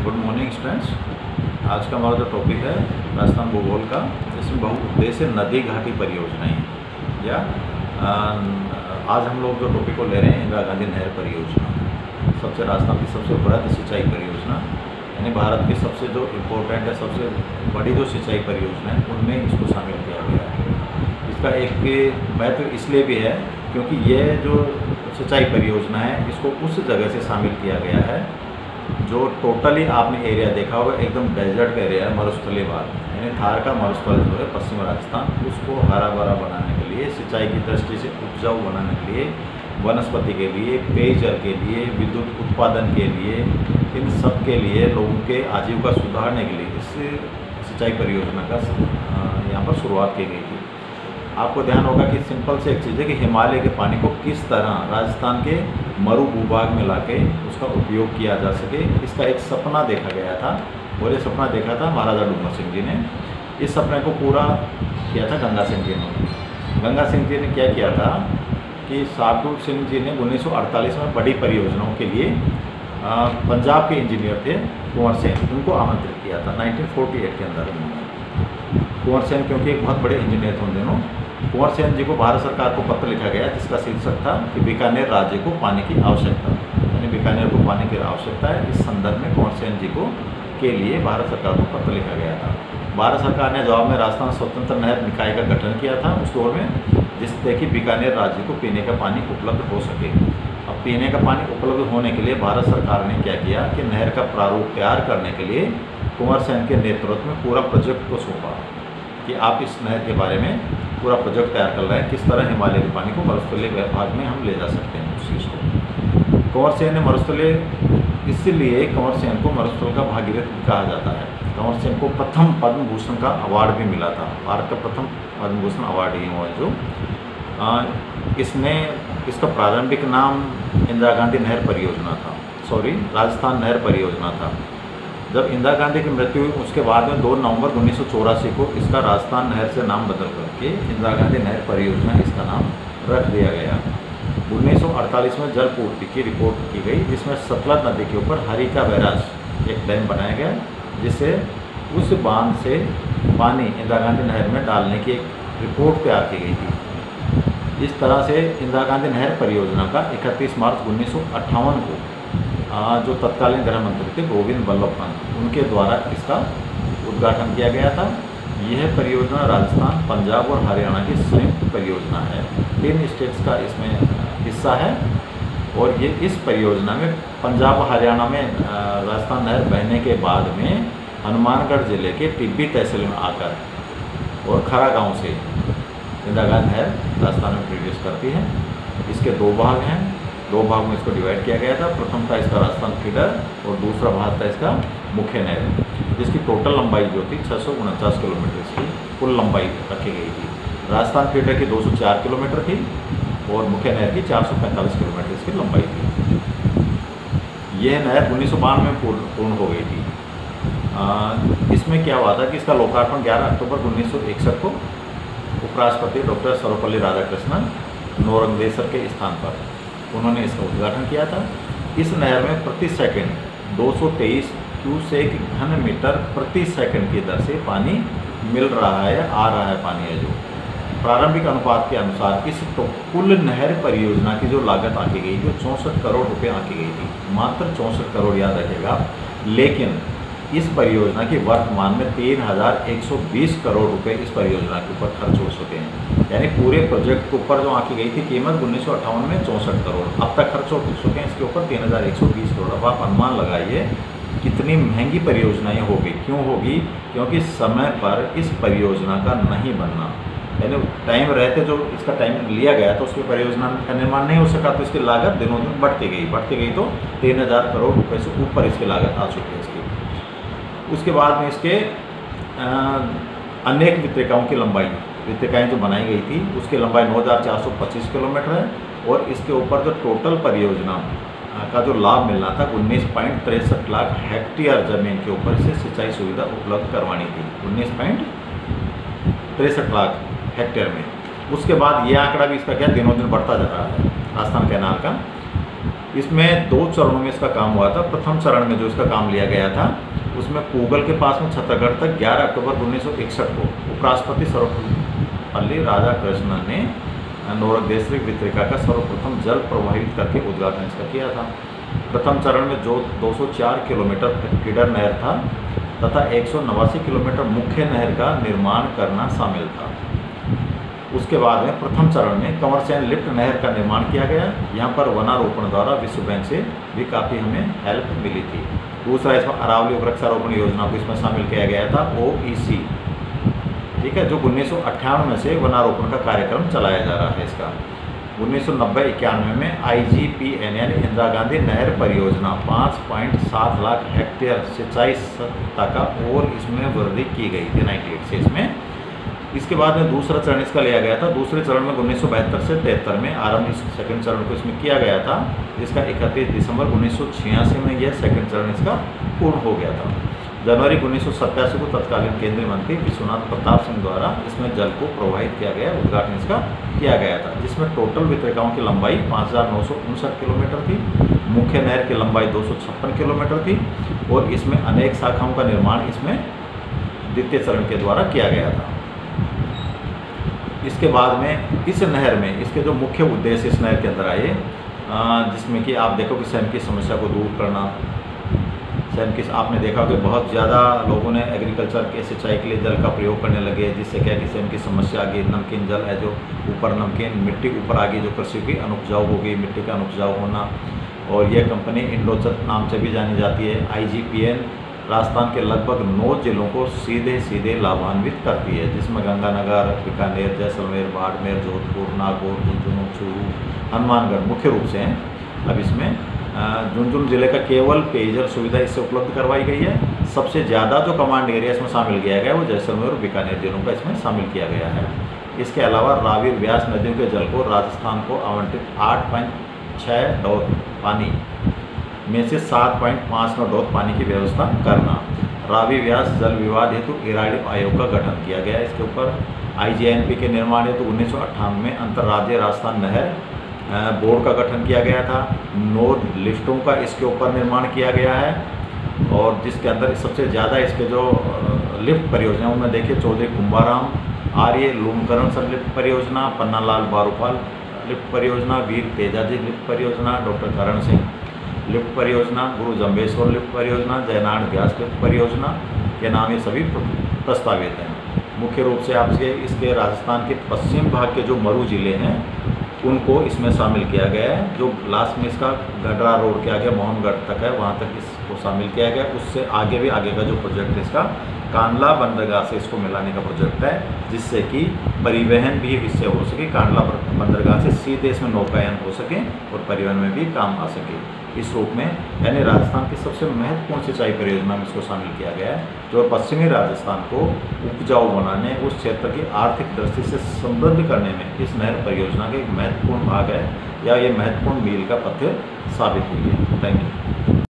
Good morning students. आज का हमारा जो टॉपिक है राजस्थान भूगोल का, इसमें बहुउद्देश्य नदी घाटी परियोजनाएं या आज हम लोग जो टॉपिक को ले रहे हैं इंदिरा गांधी नहर परियोजना, सबसे राजस्थान की सबसे बृहद सिंचाई परियोजना, यानी भारत की सबसे जो इम्पोर्टेंट है, सबसे बड़ी जो सिंचाई परियोजना है उनमें इसको शामिल किया गया है। इसका एक महत्व इसलिए भी है क्योंकि ये जो सिंचाई परियोजना है इसको उस जगह से शामिल किया गया है जो टोटली आपने एरिया देखा होगा, एकदम डेजर्ट का एरिया है, मरुस्थलीय भाग, यानी थार का मरुस्थल जो है पश्चिम राजस्थान, उसको हरा भरा बनाने के लिए, सिंचाई की दृष्टि से उपजाऊ बनाने के लिए, वनस्पति के लिए, पेयजल के लिए, विद्युत उत्पादन के लिए, इन सब के लिए लोगों के आजीविका सुधारने के लिए इस सिंचाई परियोजना का यहाँ पर शुरुआत की गई थी। आपको ध्यान होगा कि सिंपल से एक चीज़ है कि हिमालय के पानी को किस तरह राजस्थान के मरु भूभाग में लाके उसका उपयोग किया जा सके, इसका एक सपना देखा गया था। और ये सपना देखा था महाराजा डूंगर सिंह जी ने। इस सपने को पूरा किया था गंगा सिंह जी ने। गंगा सिंह जी ने क्या किया था कि शार्दुल सिंह जी ने 1948 में बड़ी परियोजनाओं के लिए पंजाब के इंजीनियर थे कुंवर सेन, उनको आमंत्रित किया था 1948 के अंदर। उन्होंने कुंवर सेन क्योंकि एक बहुत बड़े इंजीनियर थे उन दिनों, कुंवर सेन जी को भारत सरकार को पत्र लिखा गया जिसका शीर्षक था कि बीकानेर राज्य को पानी की आवश्यकता, यानी बीकानेर को पानी की आवश्यकता है। इस संदर्भ में कुंवर सेन जी को के लिए भारत सरकार को पत्र लिखा गया था। भारत सरकार ने जवाब में राजस्थान स्वतंत्र नहर निकाय का गठन किया था उस दौर में, जिससे कि बीकानेर राज्य को पीने का पानी उपलब्ध हो सके। अब पीने का पानी उपलब्ध होने के लिए भारत सरकार ने क्या किया कि नहर का प्रारूप तैयार करने के लिए कुंवर सेन के नेतृत्व में पूरा प्रोजेक्ट को सौंपा कि आप इस नहर के बारे में पूरा प्रोजेक्ट तैयार कर रहे हैं, किस तरह हिमालय के पानी को मरुस्थलीय भाग में हम ले जा सकते हैं उस चीज़ को। कुंवर सेन ने मरुस्थलीय, इसलिए कुंवर सेन को मरुस्थल का भागीरथ कहा जाता है। कुंवर सेन को प्रथम पद्म भूषण का अवार्ड भी मिला था, भारत का प्रथम पद्म भूषण अवार्ड ही हुआ जो इसका प्रारंभिक नाम इंदिरा गांधी नहर परियोजना था, राजस्थान नहर परियोजना था। जब इंदिरा गांधी की मृत्यु हुई उसके बाद में 2 नवंबर 1984 को इसका राजस्थान नहर से नाम बदल करके इंदिरा गांधी नहर परियोजना इसका नाम रख दिया गया। 1948 में जल पूर्ति की रिपोर्ट की गई जिसमें सतलज नदी के ऊपर हरिका बैराज एक डैम बनाया गया, जिससे उस बांध से पानी इंदिरा गांधी नहर में डालने की एक रिपोर्ट तैयार की गई थी। इस तरह से इंदिरा गांधी नहर परियोजना का 31 मार्च 1958 को जो तत्कालीन गृह मंत्री थे गोविंद बल्लभ पंत, उनके द्वारा इसका उद्घाटन किया गया था। यह परियोजना राजस्थान, पंजाब और हरियाणा की संयुक्त परियोजना है। 3 स्टेट्स का इसमें हिस्सा है और ये इस परियोजना में पंजाब और हरियाणा में राजस्थान नहर बहने के बाद में हनुमानगढ़ जिले के टिब्बी तहसील में आकर और खरा गांव से इंदिरा गांधी नहर राजस्थान में प्रवेश करती है। इसके 2 भाग हैं, 2 भाग में इसको डिवाइड किया गया था। प्रथम था इसका राजस्थान फीडर और दूसरा भाग था इसका मुख्य नहर, जिसकी टोटल लंबाई जो थी 649 किलोमीटर इसकी कुल लंबाई रखी गई थी। राजस्थान फीडर की 204 किलोमीटर थी और मुख्य नहर की 445 किलोमीटर इसकी लंबाई थी। यह नहर 1992 में पूर्ण हो गई थी। इसमें क्या हुआ था कि इसका लोकार्पण 11 अक्टूबर 1961 को उपराष्ट्रपति डॉक्टर सर्वपल्ली राधाकृष्णन नौरंगदेसर के स्थान पर उन्होंने इसका उद्घाटन किया था। इस नहर में प्रति सेकंड 223 क्यूसेक घन मीटर प्रति सेकंड की दर से पानी मिल रहा है, आ रहा है पानी है। जो प्रारंभिक अनुपात के अनुसार इस तो कुल नहर परियोजना की जो लागत आकी गई थी 64 करोड़ रुपये आकी गई थी, मात्र 64 करोड़, याद रखिएगा। लेकिन इस परियोजना की वर्तमान में 3120 करोड़ रुपए इस परियोजना के ऊपर खर्च हो चुके हैं, यानी पूरे प्रोजेक्ट के ऊपर जो आकी गई थी कीमत 1958 में 64 करोड़, अब तक खर्च हो चुके हैं इसके ऊपर 3120 करोड़। अब आप अनुमान लगाइए कितनी महंगी परियोजनाएं होगी। क्यों होगी? क्योंकि समय पर इस परियोजना का नहीं बनना, यानी टाइम रहते जो इसका टाइम लिया गया तो उसकी परियोजना का निर्माण नहीं हो सका, तो इसकी लागत दिनों दिन बढ़ती गई तो 3000 करोड़ रुपये से ऊपर इसकी लागत आ चुकी है इसकी। उसके बाद में इसके अनेक वितरिकाओं की लंबाई, वितरिकाएँ जो बनाई गई थी उसकी लंबाई 9425 किलोमीटर है और इसके ऊपर जो टोटल परियोजना का जो लाभ मिलना था 19.63 लाख हेक्टेयर ज़मीन के ऊपर से सिंचाई सुविधा उपलब्ध करवानी थी, 19.63 लाख हेक्टेयर में। उसके बाद ये आंकड़ा भी इसका क्या दिनों दिन बढ़ता जा रहा है राजस्थान कैनाल का। इसमें 2 चरणों में इसका काम हुआ था। प्रथम चरण में जो इसका काम लिया गया था उसमें पूगल के पास में छत्तीसगढ़ तक 11 अक्टूबर 1961 को उपराष्ट्रपति सर्वपल्ली राधाकृष्णन ने नोरदेश्वरी वितरिका का सर्वप्रथम जल प्रवाहित करके उद्घाटन इसका किया था। प्रथम चरण में जो 204 किलोमीटर फीडर नहर था तथा 189 किलोमीटर मुख्य नहर का निर्माण करना शामिल था। उसके बाद में प्रथम चरण में कंवरसैन लिफ्ट नहर का निर्माण किया गया। यहाँ पर वनारोपण द्वारा विश्व बैंक से भी काफ़ी हमें हेल्प मिली थी। दूसरा इसमें अरावली वृक्षारोपण योजना को इसमें शामिल किया गया था, OEC, ठीक है, जो 1998 में से वनारोपण का कार्यक्रम चलाया जा रहा है इसका। 1990-91 में IGPN यानी इंदिरा गांधी नहर परियोजना 5.7 लाख हेक्टेयर सिंचाई क्षमता का और इसमें वृद्धि की गई थी 98 से इसमें। इसके बाद में दूसरा चरण इसका लिया गया था। दूसरे चरण में 1972 से 73 में आरंभ इस सेकंड चरण को इसमें किया गया था, जिसका 31 दिसंबर 1986 में यह सेकंड चरण इसका पूर्ण हो गया था। जनवरी 1987 को तत्कालीन केंद्रीय मंत्री विश्वनाथ प्रताप सिंह द्वारा इसमें जल को प्रवाहित किया गया, उद्घाटन इसका किया गया था, जिसमें टोटल वितरिकाओं की लंबाई 5959 किलोमीटर थी, मुख्य नहर की लंबाई 256 किलोमीटर थी और इसमें अनेक शाखाओं का निर्माण इसमें द्वितीय चरण के द्वारा किया गया था। इसके बाद में इस नहर में इसके जो मुख्य उद्देश्य इस नहर के अंदर आए, जिसमें कि आप देखो कि स्वयं की समस्या को दूर करना। स्वयं की आपने देखा कि बहुत ज़्यादा लोगों ने एग्रीकल्चर के सिंचाई के लिए जल का प्रयोग करने लगे, जिससे क्या कि स्वयं की समस्या आ गई। नमकीन जल है जो ऊपर नमकीन मिट्टी ऊपर आ गई, जो कृषि की अनुपजाऊ हो गई, मिट्टी का अनुपजाऊ होना। और यह कंपनी इंडोचर नाम से भी जानी जाती है। IGPN राजस्थान के लगभग 9 जिलों को सीधे सीधे लाभान्वित करती है, जिसमें गंगानगर, बीकानेर, जैसलमेर, बाड़मेर, जोधपुर, नागौर, झुंझुनू, चूरू, हनुमानगढ़ मुख्य रूप से हैं। अब इसमें झुंझुनू जिले का केवल पेयजल सुविधा इससे उपलब्ध करवाई गई है। सबसे ज़्यादा जो कमांड एरिया इसमें शामिल किया गया है वो जैसलमेर और बीकानेर जिलों का इसमें शामिल किया गया है। इसके अलावा रावी और व्यास नदियों के जल को राजस्थान को आवंटित 8.6 डॉट पानी में से 7.59 डॉट पानी की व्यवस्था करना। रावी व्यास जल विवाद हेतु इराडी आयोग का गठन किया गया। इसके ऊपर IGNP के निर्माण हेतु 1998 में अंतर्राज्यीय राजस्थान नहर बोर्ड का गठन किया गया था। 9 लिफ्टों का इसके ऊपर निर्माण किया गया है और जिसके अंदर सबसे ज़्यादा इसके जो लिफ्ट परियोजना उनमें देखिए चौधरी कुंभाराम आर्य लूमकरण सर लिफ्ट परियोजना, पन्नालाल बारूपाल लिफ्ट परियोजना, वीर तेजाजी लिफ्ट परियोजना, डॉक्टर करण सिंह लिफ्ट परियोजना, गुरु जम्बेश्वर लिफ्ट परियोजना, जयनारायण व्यास लिफ्ट परियोजना के नाम ये सभी प्रस्तावित हैं। मुख्य रूप से आपसे इसके राजस्थान के पश्चिम भाग के जो मरू जिले हैं उनको इसमें शामिल किया गया है। जो लास्ट में इसका गडरा रोड के आगे मोहनगढ़ तक है वहाँ तक इसको शामिल किया गया। उससे आगे भी आगे का जो प्रोजेक्ट है इसका कांडला बंदरगाह से इसको मिलाने का प्रोजेक्ट है, जिससे कि परिवहन भी इससे हो सके। कांडला बंदरगाह से सीधे इसमें नौकायन हो सके और परिवहन में भी काम आ सके। इस रूप में यानी राजस्थान की सबसे महत्वपूर्ण सिंचाई परियोजना में इसको शामिल किया गया है, जो पश्चिमी राजस्थान को उपजाऊ बनाने, उस क्षेत्र की आर्थिक दृष्टि से समृद्ध करने में इस नहर परियोजना का एक महत्वपूर्ण भाग है या ये महत्वपूर्ण मील का पत्थर साबित हुई है। Thank you.